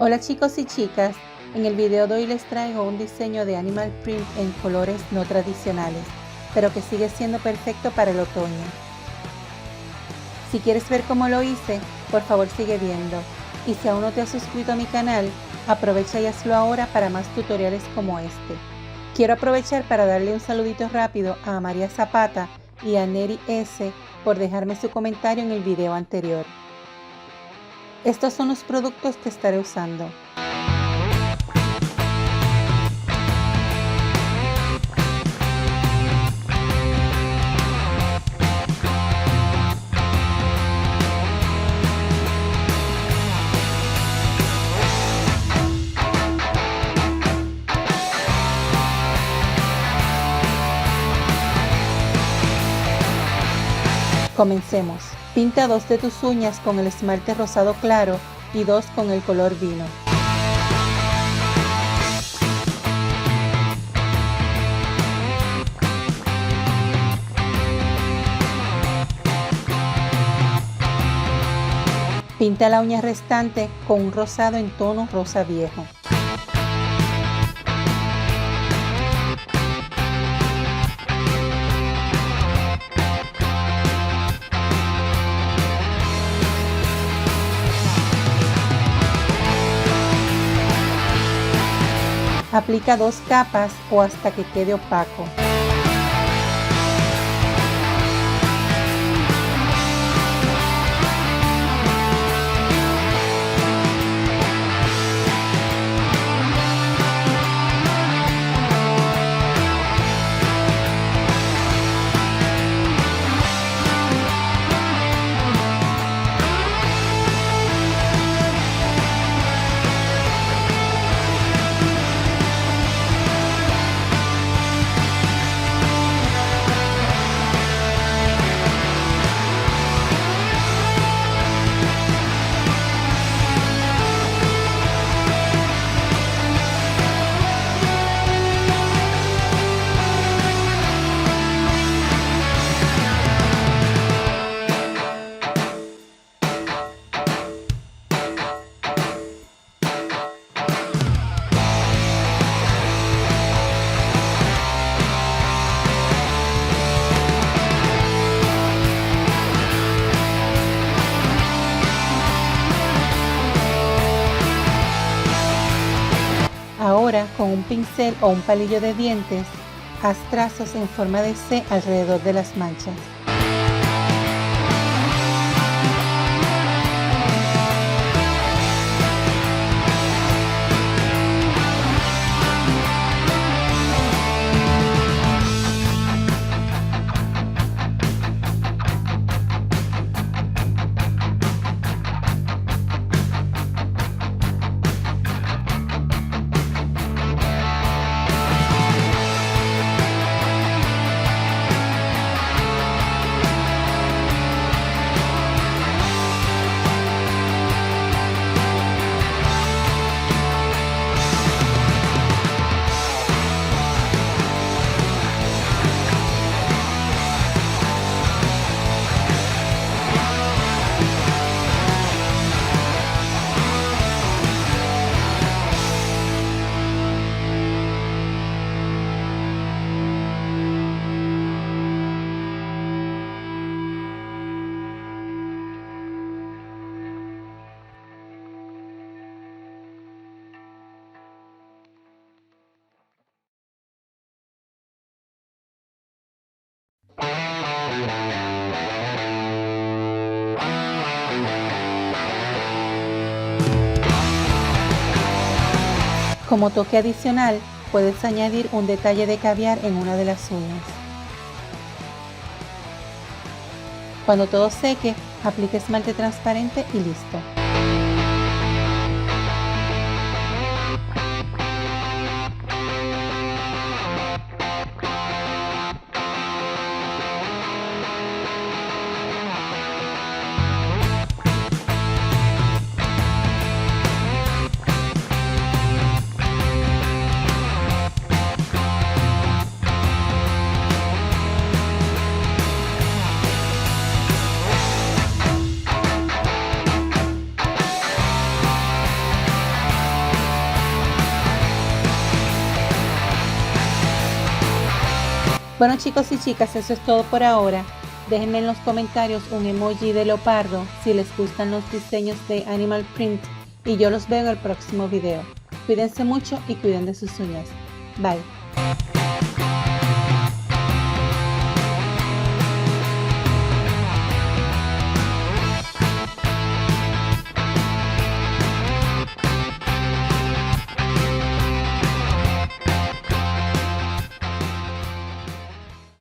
Hola chicos y chicas, en el video de hoy les traigo un diseño de animal print en colores no tradicionales, pero que sigue siendo perfecto para el otoño. Si quieres ver cómo lo hice, por favor sigue viendo, y si aún no te has suscrito a mi canal, aprovecha y hazlo ahora para más tutoriales como este. Quiero aprovechar para darle un saludito rápido a María Zapata y a Neri S por dejarme su comentario en el video anterior. Estos son los productos que estaré usando. Comencemos. Pinta 2 de tus uñas con el esmalte rosado claro y 2 con el color vino. Pinta la uña restante con un rosado en tono rosa viejo. Aplica 2 capas o hasta que quede opaco. Ahora, con un pincel o un palillo de dientes, haz trazos en forma de C alrededor de las manchas. Como toque adicional, puedes añadir un detalle de caviar en una de las uñas. Cuando todo seque, aplica esmalte transparente y listo. Bueno chicos y chicas, eso es todo por ahora. Déjenme en los comentarios un emoji de leopardo si les gustan los diseños de Animal Print y yo los veo en el próximo video. Cuídense mucho y cuiden de sus uñas. Bye.